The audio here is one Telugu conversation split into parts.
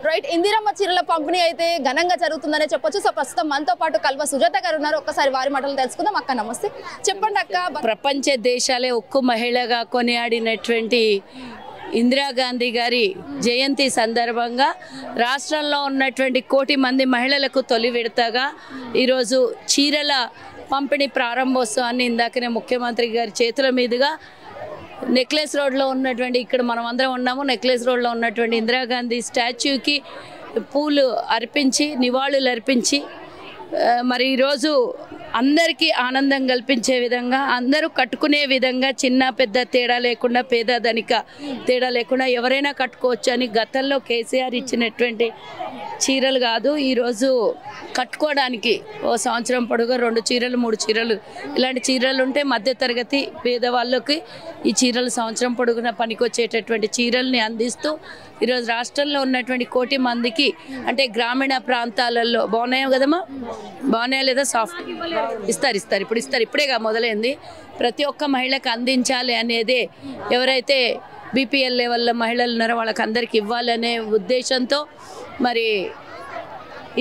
రైట్, ఇందిరమ్మ చీరల పంపిణీ అయితే ఘనంగా జరుగుతుందనే చెప్పొచ్చు. సో ప్రస్తుతం మనతో పాటు కల్వ సుజాత గారు ఉన్నారు. ఒక్కసారి వారి మాటలు తెలుసుకుందాం. అక్క నమస్తే, చెప్పండి అక్క. ప్రపంచ దేశాలే ఉక్కు మహిళగా కొనియాడినటువంటి ఇందిరాగాంధీ గారి జయంతి సందర్భంగా రాష్ట్రంలో ఉన్నటువంటి 1 కోటి మంది మహిళలకు తొలి విడతగా ఈరోజు చీరల పంపిణీ ప్రారంభోత్సవాన్ని ఇందాకనే ముఖ్యమంత్రి గారి చేతుల మీదుగా నెక్లెస్ రోడ్లో ఉన్నటువంటి, ఇక్కడ మనం అందరం ఉన్నాము, నెక్లెస్ రోడ్లో ఉన్నటువంటి ఇందిరాగాంధీ స్టాచ్యూకి పూలు అర్పించి నివాళులు అర్పించి మరి ఈరోజు అందరికీ ఆనందం కల్పించే విధంగా, అందరూ కట్టుకునే విధంగా, చిన్న పెద్ద తేడా లేకుండా, పేద ధనిక తేడా లేకుండా ఎవరైనా కట్టుకోవచ్చు అని గతంలో కేసీఆర్ ఇచ్చినటువంటి చీరలు కాదు, ఈరోజు కట్టుకోవడానికి ఓ సంవత్సరం పొడుగా 2 చీరలు 3 చీరలు ఇలాంటి చీరలు ఉంటే మధ్యతరగతి పేదవాళ్ళకి ఈ చీరలు సంవత్సరం పొడుగున పనికొచ్చేటటువంటి చీరల్ని అందిస్తూ ఈరోజు రాష్ట్రంలో ఉన్నటువంటి 1 కోటి మందికి, అంటే గ్రామీణ ప్రాంతాలలో బాగున్నాయో కదమ్మా, బాగున్నాయా లేదా, సాఫ్ట్ ఇస్తారు ఇప్పుడేగా మొదలైంది. ప్రతి ఒక్క మహిళకు అందించాలి అనేదే, ఎవరైతే బీపీఎల్ లెవెల్లో మహిళలు ఉన్నారో వాళ్ళకి అందరికి ఇవ్వాలనే ఉద్దేశంతో మరి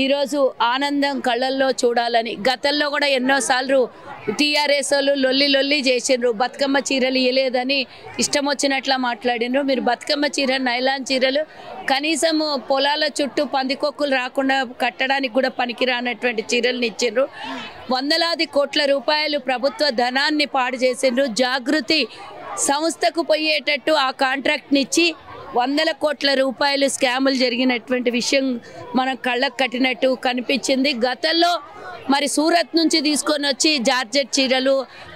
ఈరోజు ఆనందం కళ్ళల్లో చూడాలని, గతంలో కూడా ఎన్నోసార్లు టీఆర్ఎస్ వాళ్ళు లొల్లి చేసిండ్రు, బతుకమ్మ చీరలు ఇవ్వలేదని ఇష్టం వచ్చినట్లా మాట్లాడినరు. మీరు బతుకమ్మ చీర, నైలాన్ చీరలు కనీసం పొలాల చుట్టూ పందికొక్కులు రాకుండా కట్టడానికి కూడా పనికిరానటువంటి చీరలను ఇచ్చిండ్రు. వందలాది కోట్ల రూపాయలు ప్రభుత్వ ధనాన్ని పాడు చేసిండ్రు. జాగృతి సంస్థకు పోయేటట్టు ఆ కాంట్రాక్ట్ని ఇచ్చి వందల కోట్ల రూపాయలు స్కాములు జరిగినటువంటి విషయం మన కళ్ళకు కట్టినట్టు కనిపించింది. గతంలో మరి సూరత్ నుంచి తీసుకొని వచ్చి జార్జెట్ చీరలు,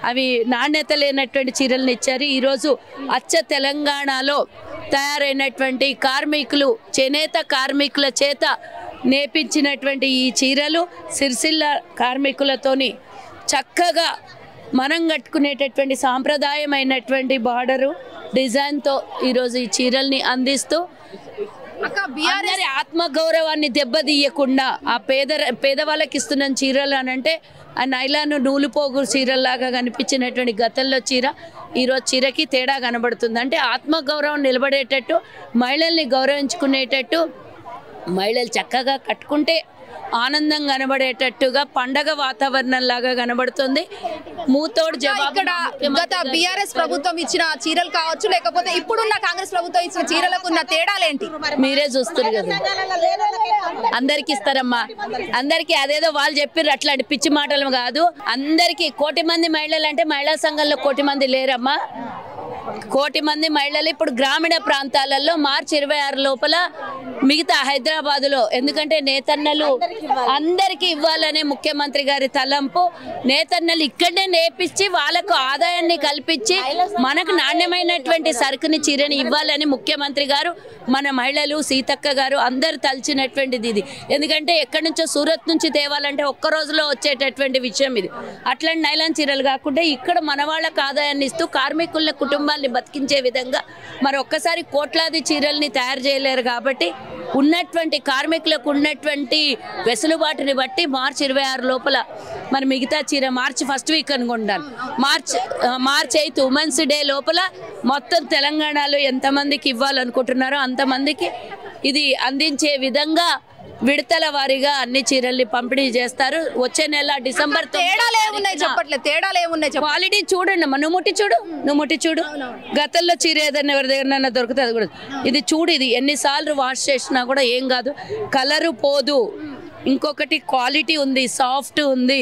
అవి నాణ్యత లేనటువంటి చీరలను ఇచ్చారు. ఈరోజు అచ్చ తెలంగాణలో తయారైనటువంటి కార్మికులు, చేనేత కార్మికుల చేత నేపించినటువంటి ఈ చీరలు సిరిసిల్ల కార్మికులతోని చక్కగా మనం కట్టుకునేటటువంటి సాంప్రదాయమైనటువంటి బార్డరు డిజైన్తో ఈరోజు ఈ చీరల్ని అందిస్తూ అందరి ఆత్మగౌరవాన్ని దెబ్బతీయకుండా ఆ పేదవాళ్ళకి ఇస్తున్న చీరలు అని అంటే ఆ నైలాను నూలుపోగు చీరల్లాగా కనిపించినటువంటి గతంలో చీర ఈరోజు చీరకి తేడా కనబడుతుంది. అంటే ఆత్మగౌరవం నిలబడేటట్టు, మహిళల్ని గౌరవించుకునేటట్టు, మహిళలు చక్కగా కట్టుకుంటే ఆనందం కనబడేటట్టుగా పండగ వాతావరణం లాగా కనబడుతుంది. మూతోడు జవాబు గత బీఆర్ఎస్ ప్రభుత్వం ఇచ్చిన చీరలు కావచ్చు, లేకపోతే ఇప్పుడున్న కాంగ్రెస్ ప్రభుత్వం ఇచ్చిన చీరలకు ఉన్న తేడాలేంటి మీరే చూస్తారు కదా. అందరికి ఇస్తారమ్మా, అందరికి అదేదో వాళ్ళు చెప్పారు అట్లాంటి పిచ్చి మాటలు కాదు. అందరికి 1 కోటి మంది మహిళలు అంటే మహిళా సంఘంలో 1 కోటి మంది లేరమ్మా. 1 కోటి మంది మహిళలు ఇప్పుడు గ్రామీణ ప్రాంతాలలో మార్చి 26 లోపల, మిగతా హైదరాబాదులో, ఎందుకంటే నేతన్నలు అందరికీ ఇవ్వాలనే ముఖ్యమంత్రి గారి తలంపు. నేతన్నలు ఇక్కడనే నేర్పించి వాళ్ళకు ఆదాయాన్ని కల్పించి మనకు నాణ్యమైనటువంటి సరుకుని, చీరని ఇవ్వాలని ముఖ్యమంత్రి గారు, మన మహిళలు, సీతక్క గారు అందరు తలిచినటువంటిది ఇది. ఎందుకంటే ఎక్కడి నుంచో సూరత్ నుంచి తేవాలంటే ఒక్క రోజులో వచ్చేటటువంటి విషయం ఇది. అట్లాంటి నైలాన్ చీరలు కాకుండా ఇక్కడ మన వాళ్ళకు ఆదాయాన్ని ఇస్తూ కార్మికుల కుటుంబాన్ని బతికించే విధంగా మరి ఒక్కసారి కోట్లాది చీరల్ని తయారు చేయలేరు. కాబట్టి ఉన్నటువంటి కార్మికులకు ఉన్నటువంటి వెసులుబాటుని బట్టి మార్చి 26 లోపల మరి మిగతా చీర మార్చి 1st వీక్ అనుకుంటాను, మార్చి 8 ఉమెన్స్ డే లోపల మొత్తం తెలంగాణలో ఎంతమందికి ఇవ్వాలనుకుంటున్నారో అంతమందికి ఇది అందించే విధంగా విడతల వారీగా అన్ని చీరల్ని పంపిణీ చేస్తారు. వచ్చే నెల డిసెంబర్. తేడాలు ఏమున్నాయి క్వాలిటీ చూడండి, నువ్వు ముట్టి చూడు. గతంలో చీర ఏదైనా ఎవరి దగ్గర దొరుకుతుంది, అది కూడా ఇది చూడు. ఇది ఎన్నిసార్లు వాష్ చేసినా కూడా ఏం కాదు, కలరు పోదు. ఇంకొకటి క్వాలిటీ ఉంది, సాఫ్ట్ ఉంది.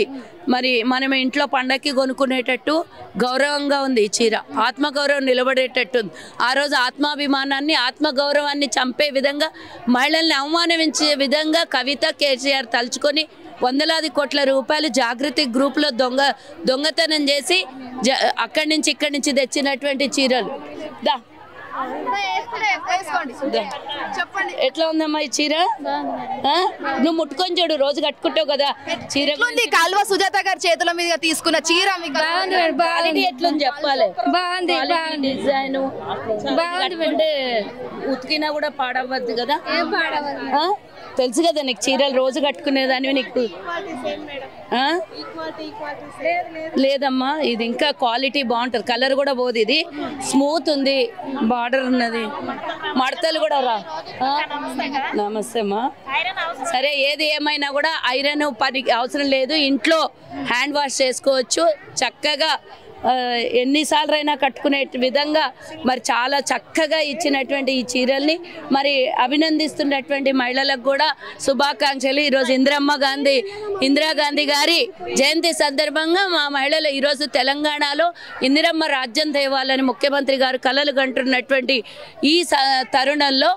మరి మనం ఇంట్లో పండగకి కొనుక్కునేటట్టు గౌరవంగా ఉంది ఈ చీర, ఆత్మగౌరవం నిలబడేటట్టు ఉంది. ఆ రోజు ఆత్మాభిమానాన్ని, ఆత్మగౌరవాన్ని చంపే విధంగా, మహిళల్ని అవమానించే విధంగా కవిత, కేసీఆర్ తలుచుకొని వందలాది కోట్ల రూపాయలు జాగృతి గ్రూప్లో దొంగతనం చేసి అక్కడి నుంచి ఇక్కడి నుంచి తెచ్చినటువంటి చీరలు. ఎట్లా ఉందమ్మా ఈ చీర? నువ్వు ముట్టుకొని చూడు, రోజు కట్టుకుంటావు కదా చీర. కల్వ సుజాత గారి చేతుల మీద తీసుకున్న చీర ఎట్లుంది చెప్పాలి. బాగుంది, డిజైన్ బాగుంది. ఉతికినా కూడా పాడవద్దు కదా. తెలుసు కదా నీకు, చీరలు రోజు కట్టుకునేదానివి నీకు. లేదమ్మా, ఇది ఇంకా క్వాలిటీ బాగుంటుంది, కలర్ కూడా పోదు, ఇది స్మూత్ ఉంది, బార్డర్ ఉన్నది, మడతలు కూడా రా. నమస్తే అమ్మా. సరే, ఏది ఏమైనా కూడా ఐరన్ పని అవసరం లేదు, ఇంట్లో హ్యాండ్ వాష్ చేసుకోవచ్చు చక్కగా, ఎన్నిసార్లు అయినా కట్టుకునే విధంగా మరి చాలా చక్కగా ఇచ్చినటువంటి ఈ చీరల్ని మరి అభినందిస్తున్నటువంటి మహిళలకు కూడా శుభాకాంక్షలు. ఈరోజు ఇందిరాగాంధీ గారి జయంతి సందర్భంగా మా మహిళలు ఈరోజు తెలంగాణలో ఇందిరమ్మ రాజ్యం తేవాలని ముఖ్యమంత్రి గారు కలలు కంటున్నటువంటి ఈ తరుణంలో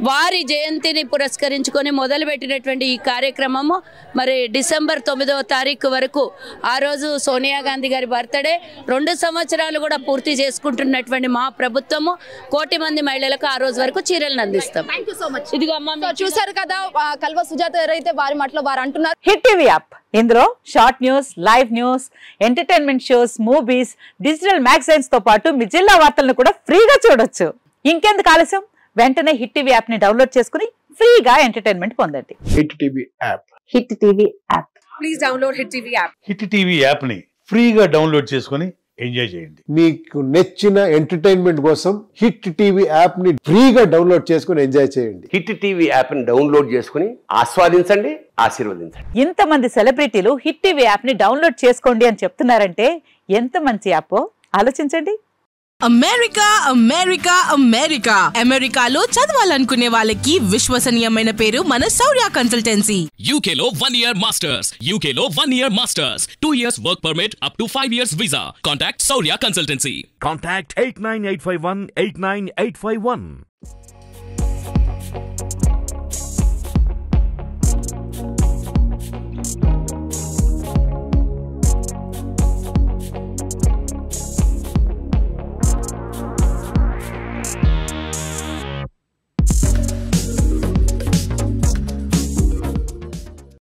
వారి జయంతిని పురస్కరించుకొని మొదలుపెట్టినటువంటి ఈ కార్యక్రమము మరి డిసెంబర్ 9వ తారీఖు వరకు, ఆ రోజు సోనియా గాంధీ గారి బర్త్డే, 2 సంవత్సరాలు కూడా పూర్తి చేసుకుంటున్నటువంటి మా ప్రభుత్వము కోటి మంది మహిళలకు ఆ రోజు వరకు చీరలను అందిస్తాం. ఇదిగో అమ్మ, చూసారు కదా కల్వ సుజాత ఎవరైతే వారి మాటలో వారు అంటున్నారు. హిట్ టీవీ యాప్, ఇందులో short news, live news, entertainment shows, movies, digital magazines తో పాటు మీ జిల్లా వార్తలను కూడా ఫ్రీగా చూడొచ్చు. ఇంకెందుకు ఆలస్యం, వెంటనే హిట్ టీవీ యాప్ ని డౌన్లోడ్ చేసుకుని ఫ్రీగా ఎంటర్టైన్మెంట్ పొందండి. Hit TV app. Hit TV app. Please download hit TV app. Hit TV app ని ఫ్రీగా డౌన్లోడ్ చేసుకుని ఎంజాయ్ చేయండి. మీకు నచ్చిన ఎంటర్టైన్మెంట్ కోసం హిట్ టీవీ యాప్ ని ఫ్రీగా డౌన్లోడ్ చేసుకుని ఎంజాయ్ చేయండి. హిట్ టీవీ యాప్ ని డౌన్లోడ్ చేసుకుని ఆస్వాదించండి, ఆశీర్వదించండి. ఇంతమంది సెలబ్రిటీలు హిట్ టీవీ యాప్ ని డౌన్లోడ్ చేసుకోండి అని చెప్తున్నారంటే ఎంత మంచి యాప్ ఆలోచించండి. అమెరికా అమెరికా అమెరికా అమెరికాలో చదవాలనుకునే వాళ్ళకి విశ్వసనీయమైన పేరు మన శౌర్య కన్సల్టెన్సీ. UK లో 1 year masters, UK లో 1 year masters, 2 years work permit up to 5 years visa. Contact Saurya Consultancy. Contact 89851 89851.